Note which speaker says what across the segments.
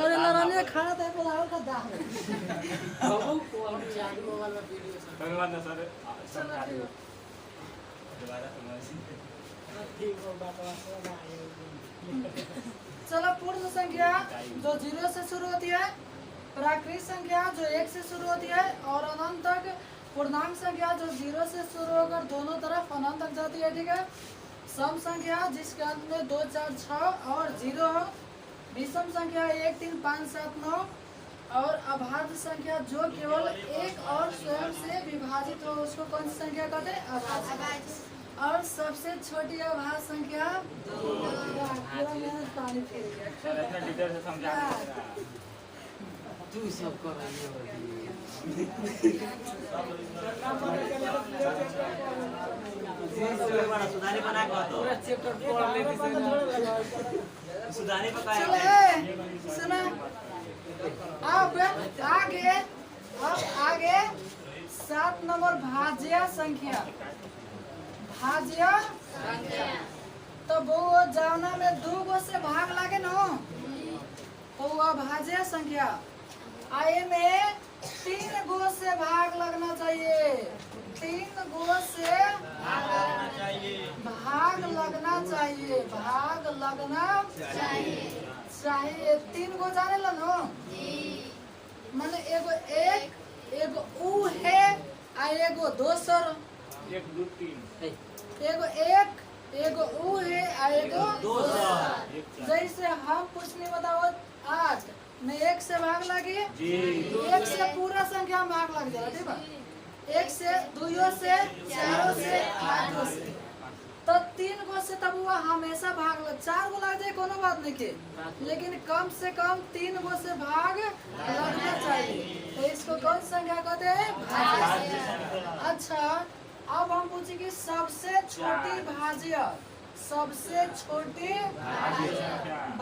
Speaker 1: अरे लड़ने खाना तो पुलाव का दाल
Speaker 2: धन्यवाद ना सर
Speaker 1: चलो पूर्ण संख्या जो 0 से शुरू होती है, प्राकृत संख्या जो 1 से शुरू होती है और अनंत तक पूर्णांक संख्या जो 0 से शुरू होकर दोनों तरफ अनंत तक जाती है, ठीक है। सम संख्या जिसके अंत में 2, 4, 6 और 0 हो, विषम संख्या 1, 3, 5, 7, 9 और अभाज्य संख्या जो केवल एक और स्वयं से विभाजित हो उसको कौन सी संख्या कहते हैं? अभाज्य। और सबसे छोटी अभाज्य संख्या 2। पानी फिर गया
Speaker 3: तू सब कर रही है सुधारी बना तो पूरा चैप्टर पढ़ लेती सुधारी पकाया
Speaker 1: सुना। अब आगे 7 नंबर भाज्य संख्या। भाज्य तो वो जावना में 2 गो से भाग लागे न तो वो भाज्य संख्या। आए में 3 गो से भाग लगना चाहिए। 3 गो से भाग लगना चाहिए। भाग लगना चाहिए। 3 गो जाने ला नो माने एगो एक एगो ऊ है आ एगो दोसर
Speaker 2: 1, 2, 3
Speaker 1: एगो एक एगो ऊ है आ एगो दोसर। जैसे हम पूछने बताओ 8 में 1 से भाग लगी 1 से पूरा संख्या में भाग लग जाएगा, ठीक है। 1 से 2 से 4 से 8 से तो 3 गो से तब हुआ हमेशा भाग लग 4 गो लग जाए कोनो बात नहीं के, लेकिन कम से कम 3 गो से भाग लगना चाहिए। तो इसको कौन संख्या कहते हैं? भाज्य। अच्छा अब हम पूछे कि सबसे छोटी भाज्य। सबसे छोटी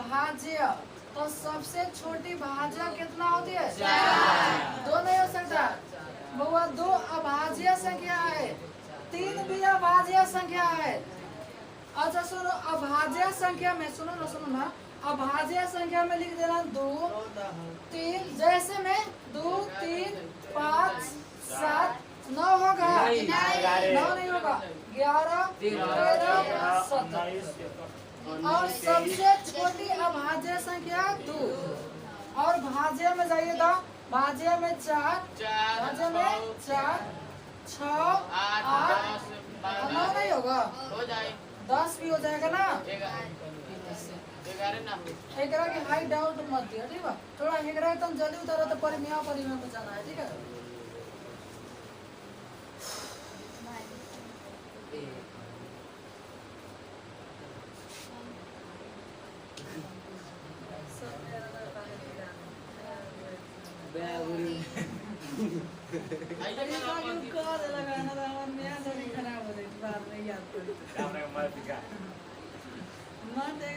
Speaker 1: भाज्य तो सबसे छोटी भाज्य कितना होती है? 2 नहीं हो सकता बउआ। 2 अभाज्य संख्या है, 3 भी अभाज्य संख्या है। अच्छा सुनो अभाज्य संख्या में सुनो ना अभाज्य संख्या में लिख देना 2, 3 जैसे में 2, 3, 5, 7, 9 होगा? 9 नहीं होगा। 11, 13, 17 और सबसे छोटी अभाज्य संख्या 2। और भाज्य में जाइए तो भाज्य में 4, भाज्य में 4, 6, 8, 9 नहीं होगा, 10 भी हो जाएगा ना। 11 की हाई डाउट मत दिया, ठीक है। थोड़ा 11 तुम जल्दी उतारो तो परिमेय को जाना है, ठीक है।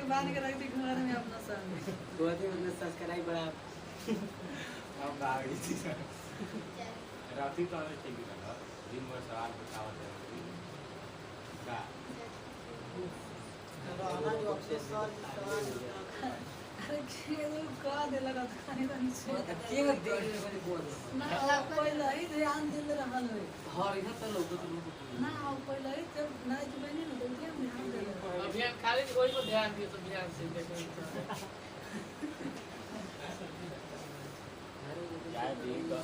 Speaker 1: बांध के रख दी घर में अपना संग
Speaker 3: गोदी में सब्सक्राइब बड़ा
Speaker 2: हम भाग थी राती तो हमें ठीक लगा दिन भर सवाल बतावत है का
Speaker 3: रहना जो आपसे सवाल
Speaker 1: अरे खेल का दे लगा खाने तो नहीं
Speaker 3: के देख ले बोल
Speaker 1: ना पहले ही ध्यान दिल रहल है।
Speaker 3: हर इधर तो लोग तो
Speaker 1: ना पहले ही जब नहीं तो बनी ना तो ध्यान दे
Speaker 4: अभियान खाली कोई को ध्यान दियो तो ध्यान से देखो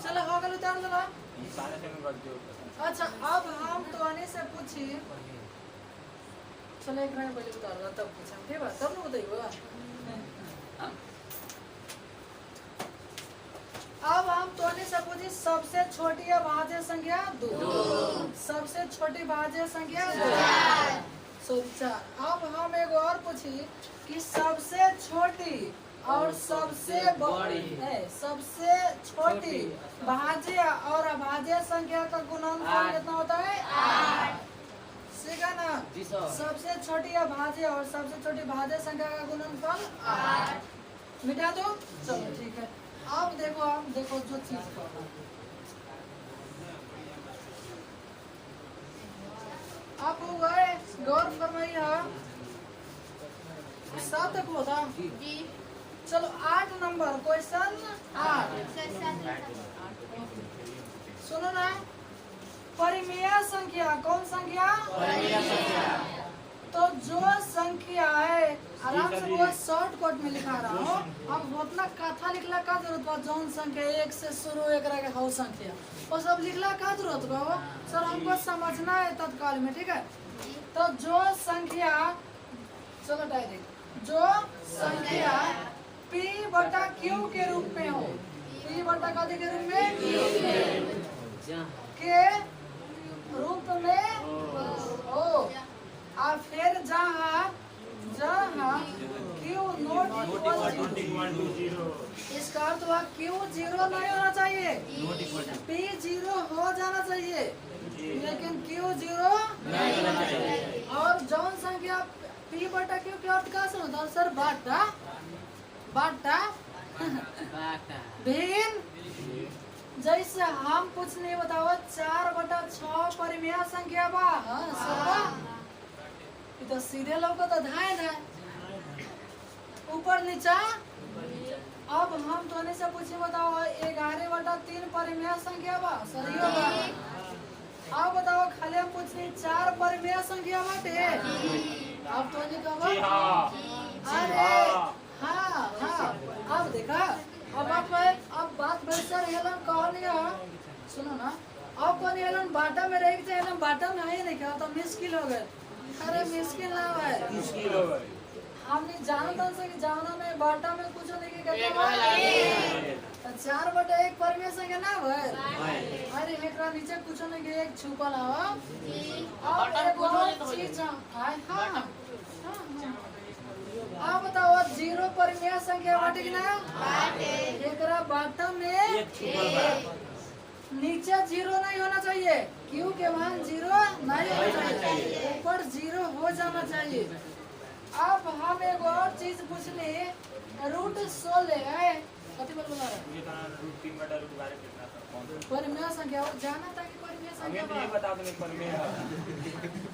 Speaker 1: चलो हो गल उतार दो।
Speaker 2: सारे से में कर दो।
Speaker 1: अच्छा अब हम तो आने से पूछी चलो एक मिनट पहले उतार दो तब पूछा ठीक है तब ना बताइएगा। अब हम तोने से पूछी सबसे छोटी अभाज्य संख्या 2। सबसे छोटी भाज्य संख्या 2। अब हम एक और पूछी कि सबसे छोटी और सबसे बड़ी है सबसे छोटी भाज्य और अभाज्य संख्या का गुणनफल कितना होता है? 8। सीखा ना? सबसे छोटी अभाज्य और सबसे छोटी भाज्य संख्या का गुणनफल 8। मिटा दो चलो ठीक है। अब देखो जो चीज करना आप गौर फरमाइए। 7 तक होता। चलो 8 नंबर क्वेश्चन 8 सुनो ना। परिमेय संख्या कौन संख्या? तो जो संख्या है आराम से वो शॉर्ट कट में लिखा रहा हूँ। अब उतना कथा लिखला का जरूरत बा? जौन संख्या 1 से शुरू एक रह हो संख्या वो सब लिखला का जरूरत बा? सर हमको समझना है तत्काल में, ठीक है। तो जो संख्या, चलो डायरेक्ट, जो संख्या P बटा Q के रूप में हो, P बटा कथी के रूप में? के रूप में हो, और फिर जहाँ Q नॉट इक्वल टू 0, इसका अर्थ हुआ Q 0 नहीं होना चाहिए, P 0 हो जाना चाहिए, लेकिन Q 0 नहीं होना चाहिए। और जौन संख्या P बटा Q के अर्थ का होता है सर? बाटा भिन्न। जैसे हम कुछ नहीं बताओ 4 बटा 6 परिमेय संख्या बा। ये तो सीधे लोग तो धाए ऊपर नीचा। अब हम तो से पूछे बताओ 11 बटा 3 परिमेय संख्या बा सरियो बा। अब बताओ खाली हम पूछनी 4 परिमेय संख्या बाटे। अब तो नहीं कहो अरे हाँ। अब देखा, अब बात बेहतर हेलन कहनिया सुनो ना। अब कौन हेलन बाटा में रह के हेलन बाटा में है नहीं क्या? तो मुश्किल हो गए। अरे मुश्किल ना है, हमने जानता से कि जाना में बाटा में कुछ नहीं के कहता 4 बटा 1 परिमेय संख्या ना है। अरे एकरा नीचे कुछ नहीं के एक छुपल हवा। अब एक और चीज हां अब बताओ 0 परिमेय संख्या बाटे कि ना? एकरा बाटा में नीचे 0 नहीं होना चाहिए, Q के मान 0 नहीं होना चाहिए, ऊपर 0 हो जाना चाहिए। अब हम एक और चीज पूछने, रूट 16 है कथी बोल रहा है?
Speaker 2: ये कहां रूट 3 बटा रूट 12 कितना था? कौन सा?
Speaker 1: परिमेय संख्या जाना था कि परिमेय संख्या
Speaker 2: हमें तो ये बता दो नहीं परिमेय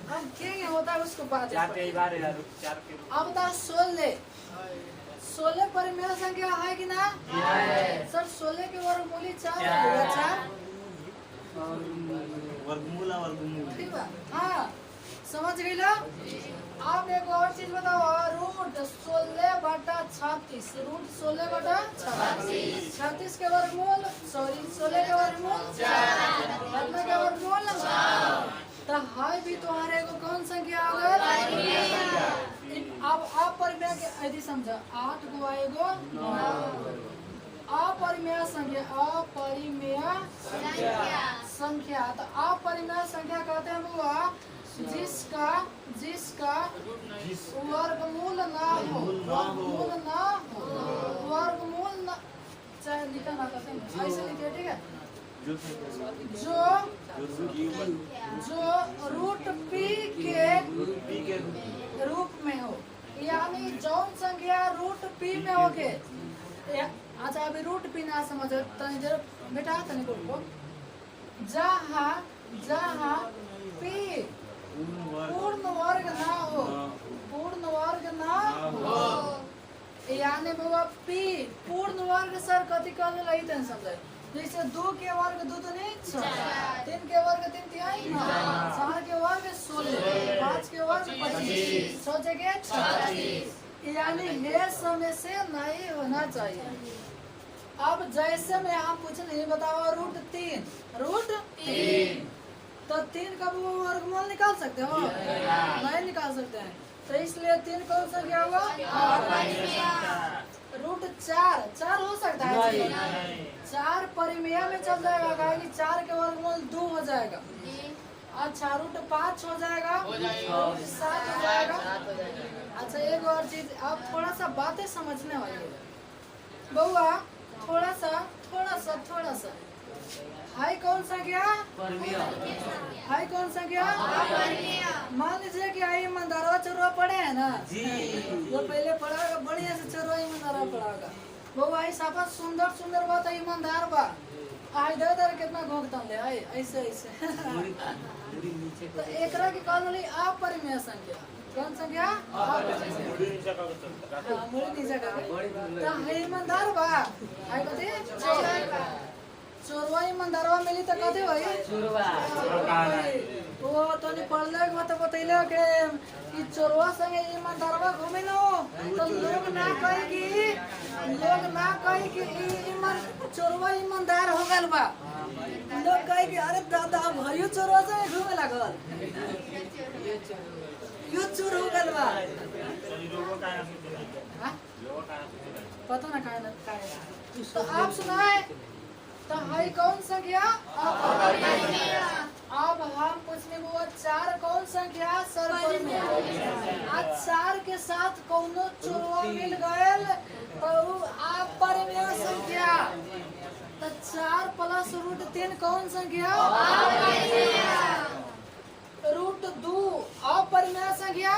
Speaker 1: अब क्या होता है उसको बात
Speaker 2: 4 के 12 है, रूट 4 के रूट।
Speaker 1: अब बता 16 परिमेय संख्या है कि ना? सर 16 के वर्गमूल 4 होगा। 4
Speaker 2: वर्गमूल
Speaker 1: ठीक है, हाँ समझ गई लो। अब एक और चीज बताओ, रूट 16 बटा 36, रूट 16 बटा 36 के वर्गमूल 16 के वर्गमूल 4 के वर्गमूल 4। तो हाई भी तुम्हारे को कौन संख्या आ गई? अब अपरिमेय के यदि समझा 8 को आएगो अपरिमेय संख्या, अपरिमेय संख्या। तो अपरिमेय संख्या कहते हैं बुआ जिसका वर्गमूल ना हो, वर्गमूल ना चाहे लिखा ना कहते हैं ऐसे लिखे, ठीक है। जो रूट P के रूप में हो, यानी जौन संख्या रूट P में हो के। अच्छा अभी रूट P ना समझ तनी जरा बेटा तनी को जहाँ P पूर्ण वर्ग ना हो, यानी बाबा P पूर्ण वर्ग सर कथी कहले लई तन समझे। जैसे 2 के वर्ग 2 तो नहीं 6, 3 के वर्ग 3 तिहाई, 4 के वर्ग 16, 5 के वर्ग 25, 6 जगह 36, यानी ये समय से नहीं होना चाहिए। अब जैसे मैं आप पूछ नहीं बताओ रूट 3 तो 3 का वर्गमूल निकाल सकते हो? नहीं निकाल सकते हैं, तो इसलिए 3 कौन सा क्या हुआ? रूट 4 हो सकता है, 4 परिमेय में चल जाएगा, क्योंकि 4 के वर्गमूल 2 हो जाएगा। अच्छा रूट 5 हो जाएगा, रूट 7 हो जाएगा। अच्छा एक और चीज, आप थोड़ा सा बातें समझने वाली है बउआ, थोड़ा सा हाई कौन सा क्या? हाई कौन सा क्या? मान लीजिए कि आई ईमानदारवा चोरवा पड़े है ना जी, जो पहले पढ़ागा बढ़िया से चोरवा ईमानदारवा पढ़ागा। वो आई साफा सुंदर बात है, ईमानदार बा। आई दर कितना घोंकता ले आई ऐसे तो एकरा के कहल अपरिमेय संख्या। कौन संख्या
Speaker 2: मुड़ी नीचे का चलता
Speaker 1: हाँ, मुड़ी नीचे कर
Speaker 3: बड़ी दूर
Speaker 1: तो है ईमानदार बा है कथी चोरवा ईमानदारवा मिली तो कथी भाई
Speaker 3: चुरवा
Speaker 1: वो तो नहीं पढ़ले मत बतैले के कि चोरवा संगे ईमानदारवा घूमे नो तो लोग ना कहे कि चोरवा ईमानदार हो गल बा लोग कहे कि अरे दादा भाइयों चोरवा संगे घूमे लागल यो चोर हो गल बा
Speaker 2: लोगों का
Speaker 1: हाँ?
Speaker 2: लोगों का
Speaker 1: पता ना काहे तो आप सुनाए तो हाई कौन संख्या अब हम पूछने वो चार कौन संख्या सर आज चार के साथ कौनो चोरवा मिल गए तो आप परिमेय संख्या तो 4 प्लस √3 कौन संख्या √2 अपरिमेय संख्या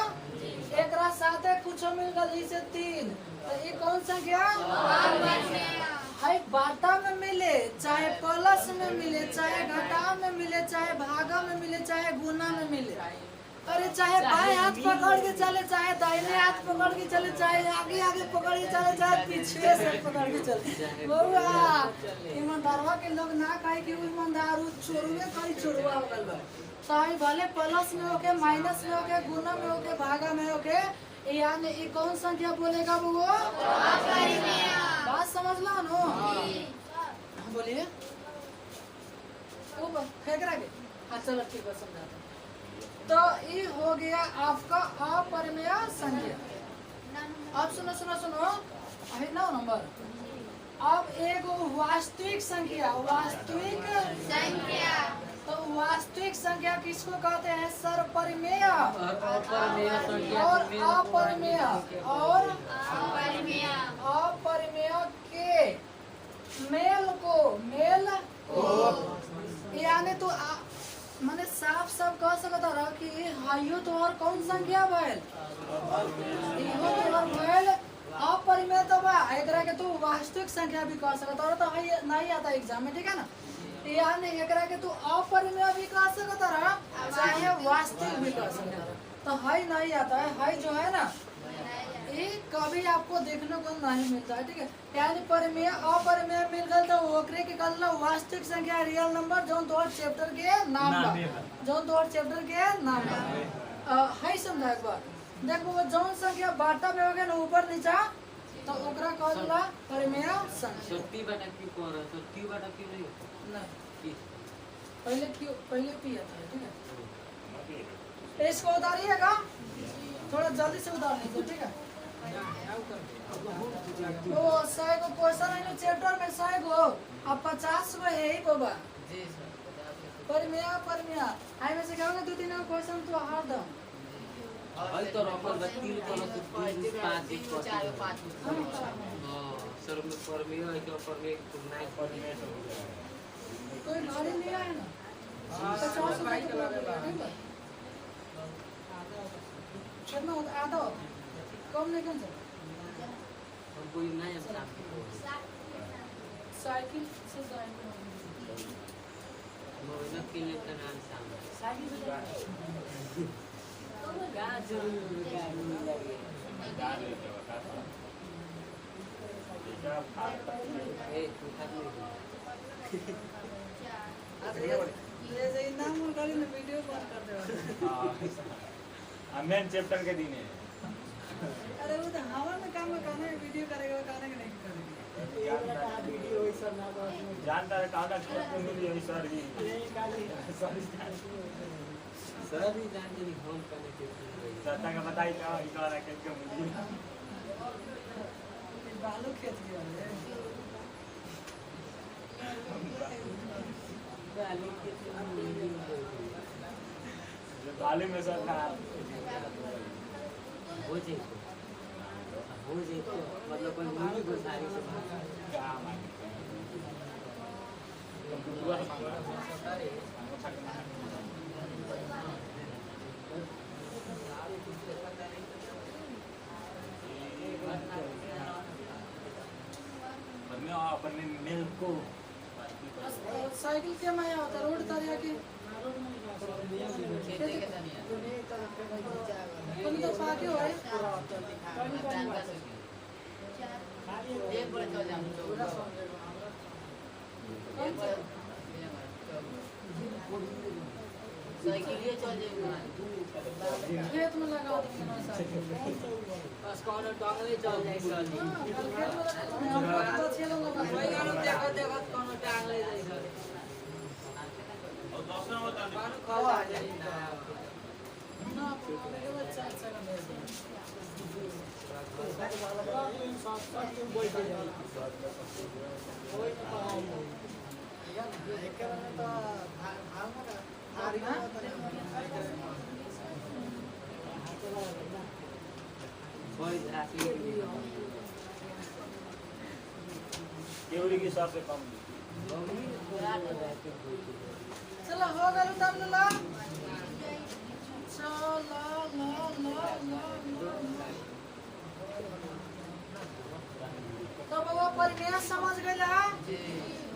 Speaker 1: एक साथे कुछ मिल गल इसे 3 तो ये कौन संख्या है बाटा में मिले चाहे प्लस में मिले चाहे घटा में मिले चाहे भागा में मिले चाहे गुना में मिले अरे चाहे बाएं हाथ पकड़ के चले चाहे दाहिने हाथ पकड़ के चले चाहे आगे आगे पकड़ के चले चाहे पीछे से पकड़ के चले बउआ ईमानदारवा के लोग ना कहे कि ईमानदार चोरुए कहीं चोरुआ हो गल बा चाहे भले प्लस में होके माइनस में होके गुना में होके भागा में होके यानी ये कौन संख्या बोलेगा बउआ बात समझ लो नो बोलिए वो फेंक रहा हाँ चलो ठीक है समझाता तो ये हो गया आपका अपरिमेय संख्या अब सुनो सुनो सुनो अभी 9 नंबर अब एक वास्तविक संख्या तो वास्तविक संख्या किसको कहते हैं सर परिमेय और अपरिमेय और अपरिमेय के मेल को यानी तो मैंने साफ साफ कह सकता रहा कि हाइयो तो और कौन संख्या भैल इहो तो और भैल अपरिमेय तो बा एकरा के तू वास्तविक संख्या भी कह सकता और तो हाई नहीं आता एग्जाम में ठीक है ना यानी एकरा के तू अपरिमेय भी कह सकता रहा चाहे वास्तविक भी कह सकता रहा तो हाई नहीं आता है हाई जो है ना ये कभी आपको देखने को नहीं मिलता है ठीक है यानी परिमेय अपरिमेय मिल गए तो ओकरे के कहल वास्तविक संख्या रियल नंबर जो दो चैप्टर के नाम बा जो दो चैप्टर के नाम बा है समझा एक बार देखो जौन संख्या बाटा में हो गया ना ऊपर नीचा तो ओकरा कहल परिमेय संख्या
Speaker 3: 30 बटा q को और 30 बटा q नहीं
Speaker 1: ना
Speaker 3: की
Speaker 1: पहले पी आता है ठीक है इसको उतारिएगा थोड़ा जल्दी से उतार लीजिए ठीक है वो 100 को क्वेश्चन है चैप्टर में 100 को अब 50 को है ही बाबा
Speaker 4: जी सर
Speaker 1: परिमेय आई में से कहोगे 2-3 क्वेश्चन तो हार दो
Speaker 3: भाई तो रॉकर 3 प्लस 5 सर में परमेय है कि परमेय तुलना
Speaker 1: कोई भारी नहीं आए ना 50 बाइक लगा कितना होता आधा कम नहीं कम से
Speaker 3: हमको ये नहीं आता
Speaker 1: साइकिल से जाएंगे
Speaker 3: मोहनत के लिए का नाम सामने
Speaker 1: साइकिल से
Speaker 3: गाजर लगे
Speaker 2: डाल लेते बता
Speaker 3: ए तू खा ले
Speaker 1: ले जाइए नाम और गाड़ी में वीडियो कॉल कर दे
Speaker 2: मेन चैप्टर के दिन है
Speaker 1: अरे वो तो हवा में काम करने वीडियो करेगा करने के नहीं करेगा
Speaker 3: वीडियो वैसा ना
Speaker 2: जानता है कहाँ का मिली है सर जी सॉरी
Speaker 3: सर भी जानते नहीं फोन करने के
Speaker 2: चाचा का बताई क्या इकारा के मिली
Speaker 1: बालू खेत गया
Speaker 2: जो बालू में सर था
Speaker 3: हो जाए तो मतलब कोई मूवी को सारी से
Speaker 2: क्या मांगे
Speaker 1: अपने मिल को साइकिल के माया होता रोड तारिया के
Speaker 4: खेती के तनिया
Speaker 1: तुम तो पाके हो रे
Speaker 4: एक बड़े चल जाम तो एक बड़े साइकिलिए चल जाएगा
Speaker 1: खेत में लगा देंगे हमारे साथ
Speaker 3: बस कौन टांगले चल जाए सर
Speaker 1: खेत में लगा तो अच्छे लोग लगा
Speaker 3: कोई गानो देखो देखो कौन टांगले जाए सर कौन खवा जाए ना
Speaker 1: ना ये बच्चा अच्छा कर दे
Speaker 3: कोई राशि
Speaker 2: केवड़ी के हिसाब से कम
Speaker 1: चलो हो गए तब ला चलो तो बाबा परिमेय समझ गए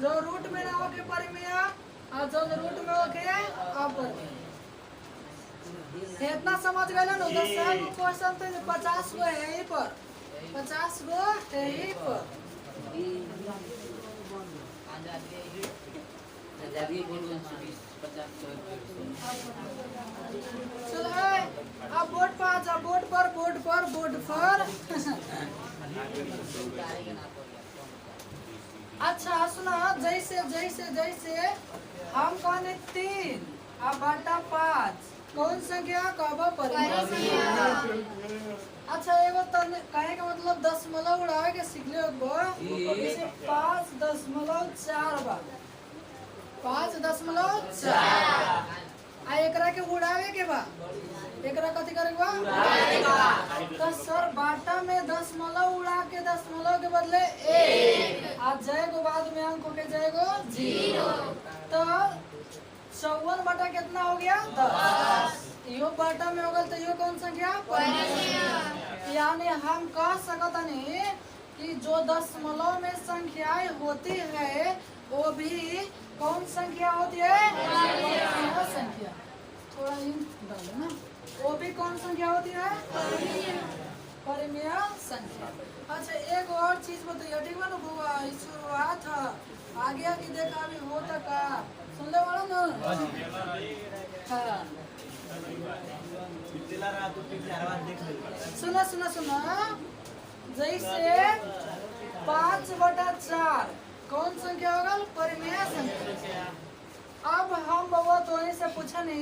Speaker 1: जो रूट में ना हो के परिमेय और जो रूट में हो के अब इतना समझ गए ना 10 गो क्वेश्चन थे 50 गो है यहीं पर 50 गो है यहीं पर
Speaker 3: आजादी बोलो 50
Speaker 1: चलो अब बोर्ड पर आ जा बोर्ड पर अच्छा सुना जैसे हम कहने 3 अब बटा 5 कौन संख्या कब पर अच्छा एगो कहे का मतलब दशमलव उड़ावे के सीख ले जैसे 5.4 बा 5.4 आ एकरा के उड़ावे के बा एकरा कथी करे के बा तो सर बाटा में दशमलव उड़ा के दशमलव के बदले 1 आ जाएगो बाद में अंक के जाएगो 0 तो 54 बटा कितना हो गया 10 यो बाटा में होगा तो यो कौन संख्या यानी हम कह सकते हैं कि जो दशमलव में संख्याएं होती है वो भी कौन संख्या होती है परिमेय संख्या थोड़ा डालो ना वो भी कौन संख्या होती है परिमेय संख्या अच्छा एक और चीज बताइए ठीक है ना बुआ शुरुआत है आगे आगे देखा अभी होता का सुन ले वाला ना हाँ सुना जैसे 5/4 कौन संख्या होगा परिमेय संख्या अब हम बाबा तोरे से पूछने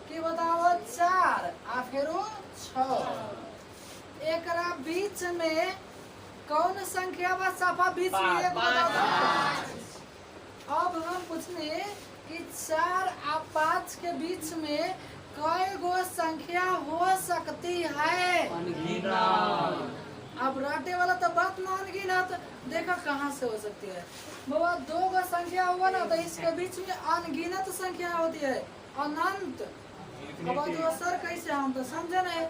Speaker 1: कि बताओ 4 आ फिर 6 एकरा बीच में कौन संख्या बा सफा बीच में एक बताओ अब हम पूछने कि 4 आ 5 के बीच में कई गो संख्या हो सकती है अब राटे वाला तो बात ना अनगिनत देखा कहाँ से हो सकती है बाबा 2 गो संख्या हुआ ना तो इसके बीच में अनगिनत संख्या होती है अनंत अब सर कैसे हम तो समझे नहीं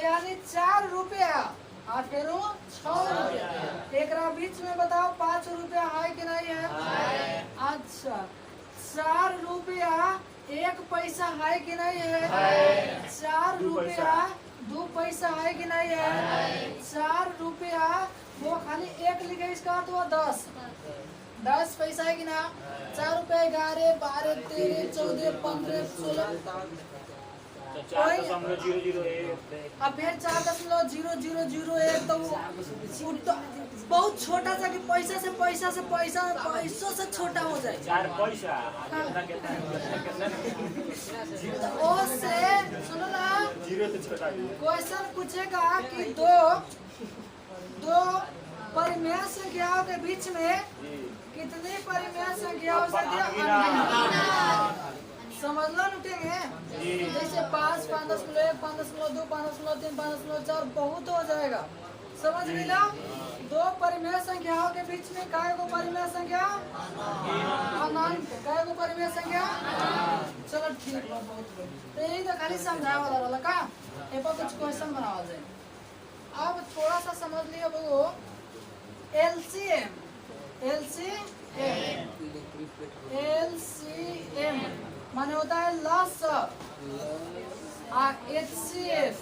Speaker 1: यानी 4 रुपया और फिर 6 रुपया एक बीच में बताओ 5 रुपया है कि नहीं है अच्छा 4 रुपया 1 पैसा है कि नहीं है 4 रुपया 2 पैसा है कि नहीं है 4 रुपया वो खाली 1 लिखे इसका तो 10 पैसा है कि ना 4 रुपये 11 12 13 14 15 16 अब फिर 4.0001 तो बहुत छोटा सा कि पैसा से पैसों से छोटा हो जाए
Speaker 2: 4 पैसा
Speaker 1: ओ से सुनो ना
Speaker 2: 0 से छोटा
Speaker 1: क्वेश्चन पूछेगा कि दो परिमेय संख्याओं के बीच में कितनी परिमेय संख्या हो सकती है समझना लुटेंगे जैसे 5, 5.1, 5.2, 5.3, 5.4 बहुत हो जाएगा समझ मिला 2 परिमेय संख्याओं के बीच में काय को परिमेय संख्या अनंत काय को परिमेय संख्या चलो ठीक है बहुत तो यही तो खाली समझाया वाला का ए पर कुछ क्वेश्चन बनावा जाए अब थोड़ा सा समझ लिया वो LCM माने होता है लस। HCF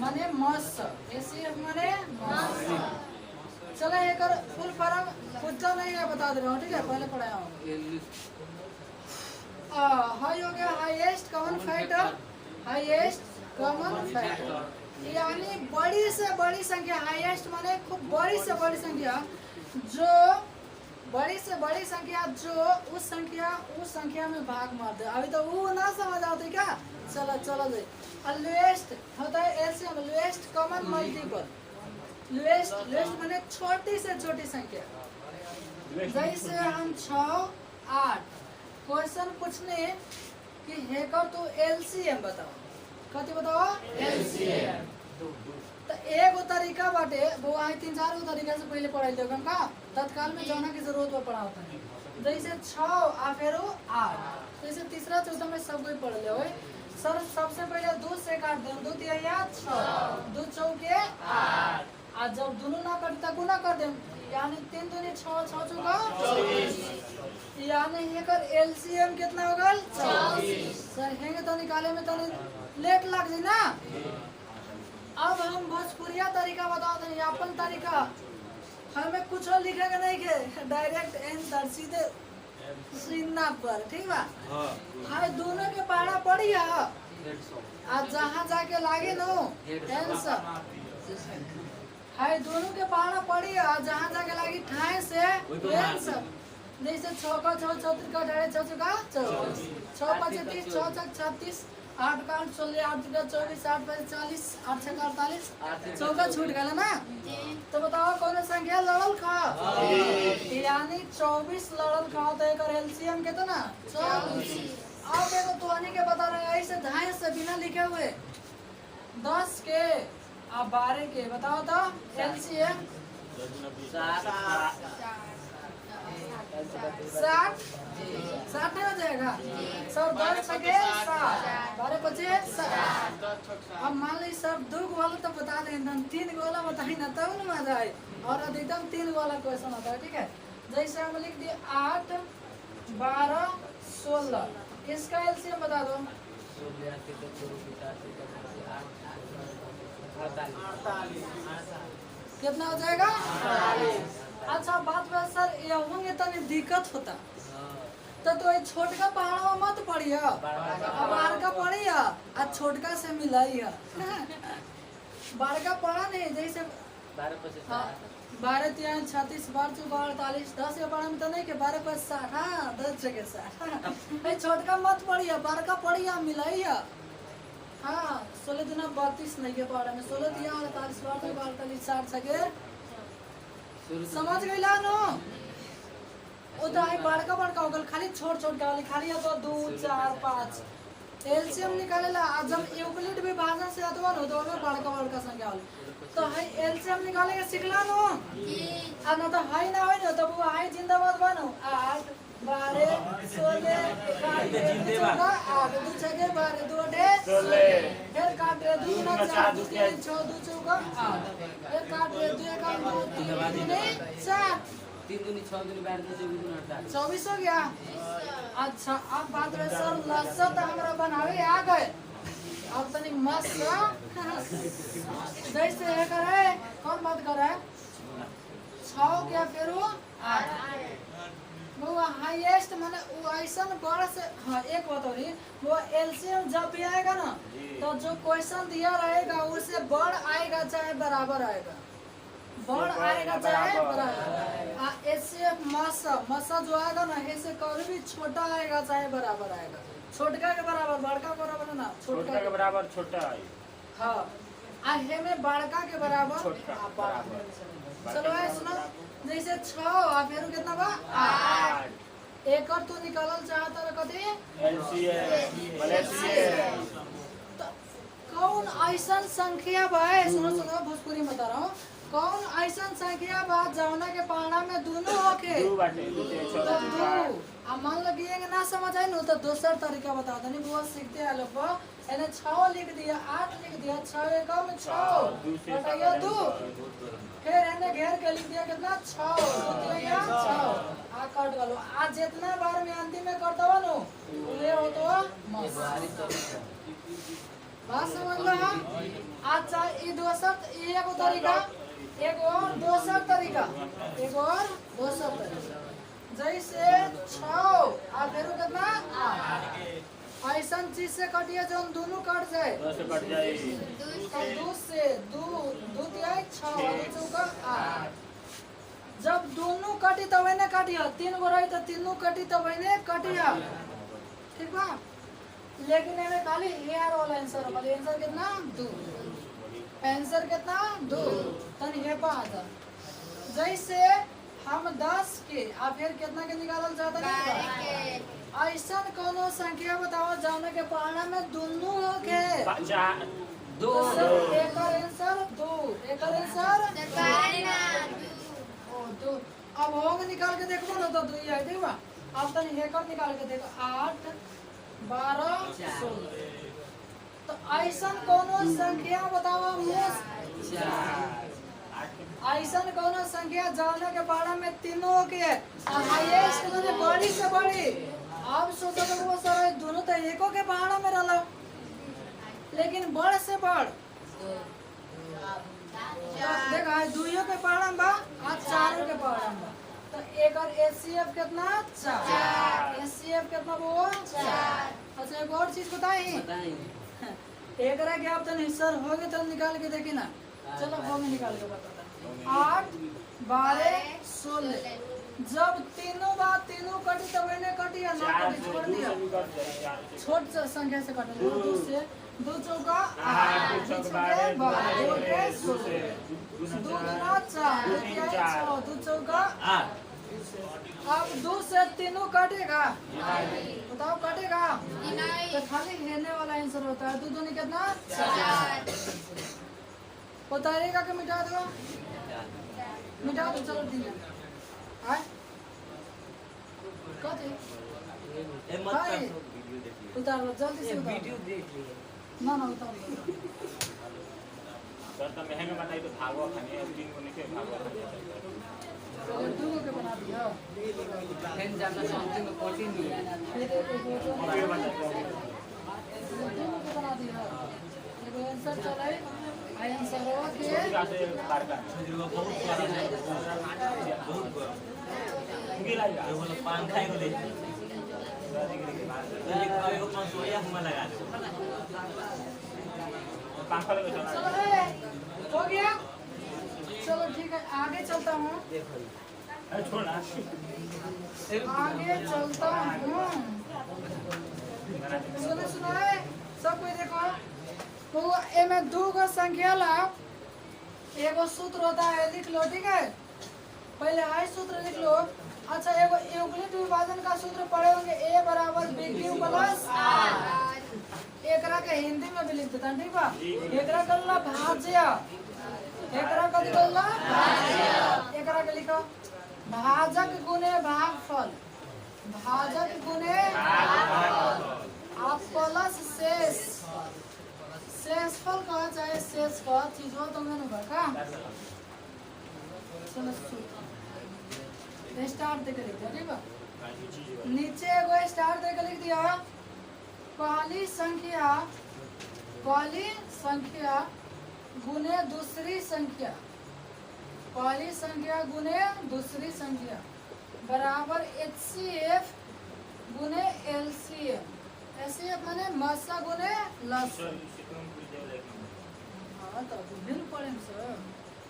Speaker 1: माने मस। HCF माने मस। चलो एक और फुल फॉर्म पूछता नहीं है, बता दे रहा हूँ, ठीक है, पहले पढ़ाया हूँ। हाई हो गया highest common factor. Highest common factor यानी बड़ी से बड़ी संख्या। हाईएस्ट माने खूब बड़ी से बड़ी संख्या, जो बड़ी से बड़ी संख्या जो उस संख्या में भाग मार दे। अभी तो वो ना समझ आते क्या? चलो चलो जी। लोएस्ट होता है LCM, lowest common multiple. Lowest माने छोटी से छोटी संख्या। जैसे हम 6 8 क्वेश्चन पूछने कि हेकर तो एलसीएम बताओ। कति बताओ? एलसीएम। तो एगो तरीका बाटे वो आई 3-4 गो तरीका से पहले पढ़ाई देगा का तत्काल में जाना की जरूरत पर पढ़ा होता है। जैसे 6 आ फिर 8, जैसे तीसरा चौथा में सब कोई पढ़ ले होए। सर सबसे पहले 2 से काट दे, 2 3 6, 2 चौके 8। आज जब दोनों ना कट तक गुना कर दे, यानी 3 दूनी 6, 6 चौका 24। यानी एकर एलसीएम कितना होगा? 24। सर हेंगे तो निकाले में तो लेट लग जाए ना। अब हम भोजपुरिया तरीका बताते हैं, अपन तरीका हमें कुछ लिखेगा नहीं के डायरेक्ट आंसर सीधे सीना पर, ठीक बा? हाय दोनों के पढ़ा पड़ी है, आज जहाँ जाके लागे नो आंसर। हाय दोनों के पढ़ा पड़ी है, आज जहाँ जाके लागी ठाए से आंसर। जैसे 6 का 6 34 का 6 का 24, 6 5 30, 6 6 36, 8 का 8 16, 8 का 24, 8 5 40, 8 6 48, 4 का छूट गया ना। तो बताओ कौन संख्या लड़ल खा? यानी 24 लड़ल खा। तो एक एलसीएम कितना? 24। अब देखो तो आने के बता रहे ऐसे ढाई से बिना लिखे हुए 10 के अब 12 के बताओ तो एलसीएम 60 नहीं हो जाएगा? सब 10 छके 60, 12 बचे 60। अब मान ली सब 2 गो वाला तो बता दें, 3 गो वाला बताई ना तब ना मजा आए। और अधिकतम 3 गो वाला क्वेश्चन होता है, ठीक है? जैसे हम लिख दिए 8 12 16, इसका एलसीएम बता दो। कितना हो जाएगा? अच्छा बात बा सर ये होंगे तो दिक्कत होता तो ये छोटका पहाड़वा मत पढ़िया, बड़का पढ़िया आ छोटका से मिलाइया। बड़का पढ़ा नहीं, जैसे 12 3 36, 12 4 48, 10 के पढ़ा में तो नहीं के 12 5 60, हाँ 10 जगह 60। छोटका मत पढ़िया, बड़का पढ़िया मिलाइया। हाँ 16 दूना 32 नहीं के पढ़ा में, 16 3 48, 12 48, 60 जगह समझ गई ला नो। उदाई बड़का बड़का हो गल, खाली छोट छोट का वाली खाली है तो 2 4 5 एलसीएम निकालेला। जब यूक्लिड भी भाषा से अथवा हो तो में बड़का बड़का संख्या वाली तो है एलसीएम निकाले के सिखला नो। आ ना तो हाई ना होय न तो वो हाई जिंदाबाद बनो। 8 12 16 8 2 6 12 2 16 फिर काट 2 4 2 3 6 2 चौका 8 फिर काट 2 1 2 3 4
Speaker 3: 3 दूनी 6 दूनी 12 दूनी 24
Speaker 1: 24 हो गया। अच्छा अब बात रहे सर लसत हमरा बनावे आ गए। अब तनी मस्त जैसे है करे कौन बात कर रहा है? 6 क्या फिर वो 8 वो हाईएस्ट माने वो ऐसा बड़ा से। हाँ एक बात हो रही वो एलसीएम जब भी आएगा ना तो जो क्वेश्चन दिया रहेगा उससे बड़ आएगा चाहे बराबर आएगा, बड़ आएगा चाहे बराबर। एचसीएफ मसा जो आएगा ना ऐसे कभी भी छोटा आएगा चाहे बराबर आएगा। छोटका के बराबर बड़का बराबर ना,
Speaker 2: छोटा के बराबर छोटा है।
Speaker 1: हाँ हे में बड़का के बराबर
Speaker 2: छोटका बराबर।
Speaker 1: चलो है सुनो जैसे 6 आ फिर कितना बा 8 एक और तू निकालल चाहता है कथी एलसीएम। कौन ऐसा संख्या बा? सुनो सुनो भोजपुरी में बता रहा हूँ। कौन ऐसा संख्या बा जौना के पाना में दोनों होके
Speaker 2: दू बाटे दू से
Speaker 1: तो
Speaker 2: छह
Speaker 1: दू आ मान लो कि ये ना समझ आई नो तो दूसरा तरीका बता दनी वो सीखते आ लोग एने 6 लिख दिया 8 लिख दिया 6 एकम 6
Speaker 2: दू से
Speaker 1: बटाइए 2 फिर एने घेर के लिख दिया कितना 6 2 3 6 आ काट गलो आ जितना बार में अंतिम में करता नो ये हो तो मस बात समझ लो हम अच्छा ये दूसरा ये एगो तरीका एक और दूसरा तरीका एक और दूसरा तरीका जैसे 6 आ फिर कितना 8 ऐसा चीज से कटिए जो दोनों कट जाए
Speaker 2: 10 से कट जाए
Speaker 1: तो 2 से 2 2 तिहाई 6 और चौका 8 जब दोनों कटी तब ने काटिया 3 गो रही तो तीनों कटी तब ने काटिया ठीक बा लेकिन एमे खाली एआर वाला आंसर है खाली आंसर कितना 2 आंसर कितना 2 तन ये बात जैसे हम 10 के आ फिर कितना के निकालल चाहता है ऐसा कोनो संख्या बताओ जाने के पाना में दोनों होके
Speaker 3: 2
Speaker 1: एक आंसर 2 एक आंसर ओ 2 अब होग निकाल के देखो ना तो 2 ही है ठीक बा अब तन हेकर निकाल के देखो 8 12 16 तो ऐसा कोनो संख्या बताओ ऐसा कोनो संख्या जाने के बारे में तीनों के हाईएस्ट माने बड़ी से बड़ी अब सोचो तो वो सारे दोनों तो एको के बारे में रहलो लेकिन बड़ से बड़ देखा दुइयों के बारे में बा आ चारों के बारे में बा तो एक और एचसीएफ कितना 4 एचसीएफ कितना वो 4 अच्छा एक और चीज बताई एक रहा क्या आप तो सर हो गए तो निकाल के देखी ना चलो हो गए निकाल के बताता 8 12 16 जब तीनों बात तीनों कटी तब इन्हें कटी या ना कटी छोड़ दिया छोट संख्या से कटे 2 से 2 चौका 8 2 छके 12 2 के 16 2 गुना 4 2 तिहाई 6 2 चौका 8 अब 2 से तीनों कटेगा बताओ कटेगा तो खाली हेने वाला आंसर होता है 2 दूनी कितना 4 बताइएगा कि मिटा दो मिटा दो चलो ठीक है आए कते हाय उतार लो जल्दी से उतार
Speaker 3: वीडियो देख लिए
Speaker 1: ना ना उतार लो
Speaker 2: सर तो महंगा बताई तो भागवा खाने 3 को नीचे भागवा खाने
Speaker 1: चलो 2 के बना दिया
Speaker 3: फैन जाना समथिंग में प्रोटीन नहीं है
Speaker 1: फिर एक को बना दिया एगो आंसर चले आई आंसर हो के
Speaker 2: से पार कर बहुत उंगी लाएगा
Speaker 5: वो लोग पान खाए को ले एक बार वो पान सोया हम लगा दो
Speaker 2: पंखा लगा चला
Speaker 1: चलो हो गया चलो ठीक है आगे चलता हूँ
Speaker 2: छोड़ा
Speaker 1: आगे चलता हूँ सुनो सुनो सब कोई देखो तो एमे 2 को संख्या ला एगो सूत्र होता है लिख लो ठीक है पहले हाई सूत्र लिख लो अच्छा एगो यूक्लिड विभाजन का सूत्र पढ़े होंगे a बराबर bq प्लस r एकरा के हिंदी में भी लिख देता ठीक बा एकरा करला भाज्य एकरा कथि करला भाज्य एकरा के लिखो भाजक गुणे भागफल भाजक गुणे भागफल आप प्लस शेष शेषफल कहा चाहे शेषफल चीज हो तो मैंने बता चलो स्टार्ट देके लिख दिया ठीक है नीचे एगो स्टार देके लिख दिया पहली संख्या गुने दूसरी संख्या पहली संख्या गुने दूसरी संख्या बराबर HCF गुने LCM HCF माने मस्सा गुने लसा हाँ तो भिन्न पड़े सर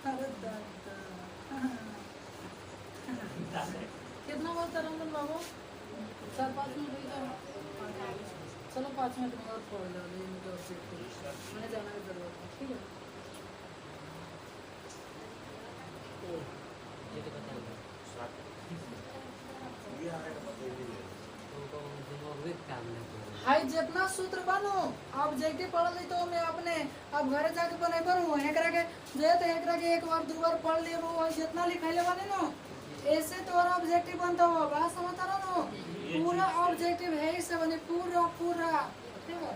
Speaker 1: अरे कितना बोलता रंजन बाबू 4-5 मिनट चलो 5 मिनट में और पढ़ लो मैंने जाना की जरूरत है ठीक है
Speaker 3: ये तो बता दो काम नहीं
Speaker 1: हाई जितना सूत्र बनो अब जैके पढ़ ली तो मैं अपने अब घरे जाके बने बनू एकरा के जे तो एकरा के एक बार दो बार पढ़ लिए वो जितना लिखैले बानी नो ऐसे तोरा ऑब्जेक्टिव बनता हो बात समझता रहो नो पूरा ऑब्जेक्टिव है ही से बने पूरा पूरा ठीक है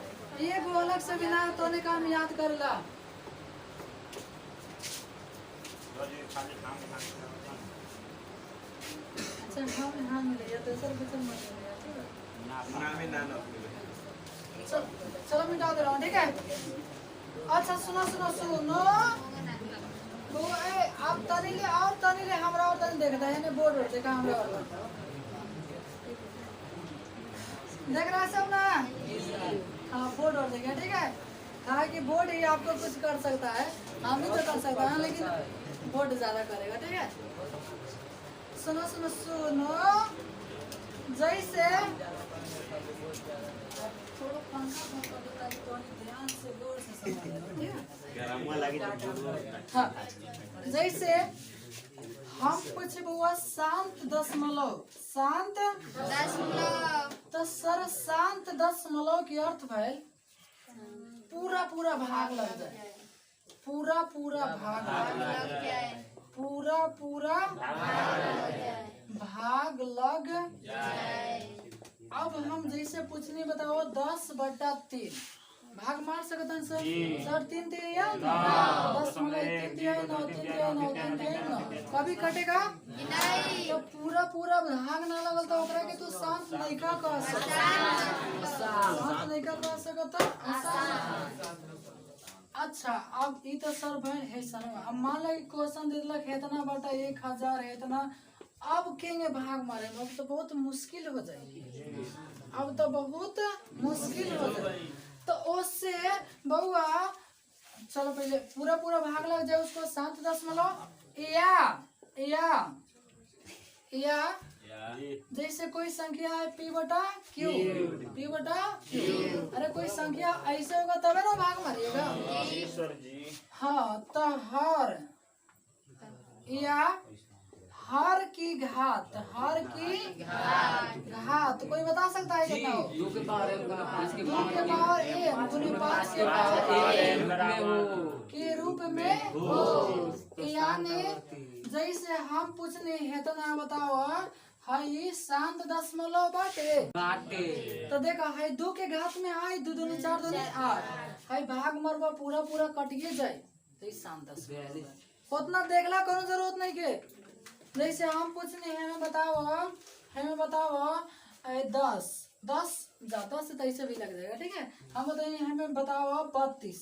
Speaker 1: एक वो अलग से बिना तो ने काम याद करला अच्छा हाँ मिले या तो सर बचन मत मिले ठीक है
Speaker 5: नाम ही ना
Speaker 1: चलो मिटा दे रहा हूँ ठीक है अच्छा सुनो सुनो सुनो तो आप तनीले और तनीले हमरा और तनी देखता है ने बोर्ड और देखा हमरा और देख रहा है सब ना हाँ बोर्ड और देखा ठीक है कहा कि बोर्ड ही आपको कुछ कर सकता है हम भी तो कर सकते हैं लेकिन बोर्ड ज्यादा करेगा ठीक है सुनो सुनो सुनो जैसे थोड़ा पंखा बंद कर दो ताकि थोड़ी ध्यान से गौर से समझ ठीक है
Speaker 5: गरम लगी तो
Speaker 1: हाँ जैसे हम कुछ बुआ शांत दशमलव शांत तो सर शांत दशमलव की अर्थ भैल पूरा पूरा भाग लग जाए पूरा पूरा भाग पूरा पूरा भाग लग अब हम जैसे पूछने बताओ 10/3 भाग मार सकते हैं सर 3 3 या 10/3 कभी कटेगा नहीं तो पूरा पूरा भाग ना लगल तो ओकरा के तू शांत नहीं का कह सकता शांत नहीं का कह सकता अच्छा अब ई तो सर भाई है सर अब मान लो क्वेश्चन दिलक है इतना बटा 1000 है इतना अब केंगे भाग मारे अब तो बहुत मुश्किल हो जाएगी अब तो बहुत मुश्किल हो जाएगी तो उससे बउआ चलो पहले पूरा पूरा भाग लग जाए उसको शांत दशमलव या जैसे कोई संख्या है p/q अरे कोई संख्या ऐसे होगा तबे ना भाग मारिएगा हाँ तो हर की घात कोई बता सकता है कितना हो
Speaker 3: 2 के पावर m गुना 5 के
Speaker 1: 2 के पावर m गुना 5 के पावर के रूप में हो यानी जैसे हम पूछने है तो ना बताओ हाई शांत दशमलव बाटे तो देखा है 2 के घात में आई 2 दूनी 4 दूनी 8 हाई भाग मरवा पूरा पूरा कटिए जाए तो शांत दशमलव उतना देखला कोनो जरूरत नहीं के जैसे हम पूछने हमें बताओ 10 से 23 भी लग जाएगा ठीक है हम बताइए हमें बताओ 32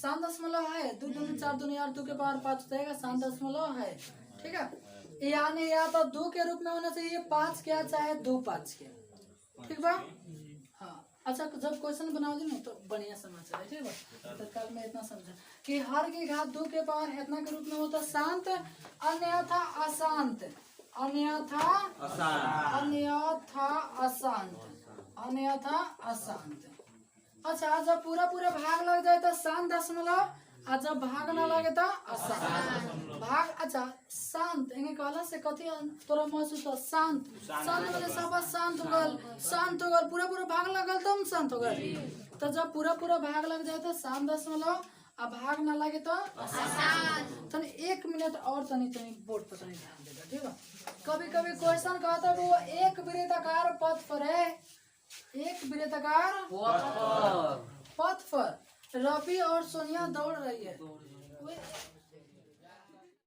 Speaker 1: शांत दशमलव है 2 दूनी 4 दूनी 8 2 के पावर 5 जाएगा शांत दशमलव है ठीक है यानी या तो 2 के रूप में होना चाहिए 5 क्या चाहे 2 5 के ठीक बा हाँ अच्छा जब क्वेश्चन बनाओगे ना तो बढ़िया समझ आए ठीक है तत्काल में इतना समझा कि हर की घात 2 के पावर इतना के रूप में होता शांत अन्यथा अशांत अच्छा जब पूरा पूरा भाग लग जाए तो शांत दशमलव और जब भाग ना लगे तो अशांत भाग अच्छा शांत इन्हें कहला से कथी तोरा महसूस हो शांत मतलब सब शांत हो गल पूरा पूरा भाग लगल तब शांत हो गल तो जब पूरा पूरा भाग लग जाए तो शांत दशमलव अब भाग ना लगे तो तनी 1 मिनट और तनी बोर्ड पर तनी ध्यान देगा ठीक है कभी कभी क्वेश्चन कहता है वो एक वृत्ताकार पथ पर है एक वृत्ताकार पथ पर रवि और सोनिया दौड़ रही है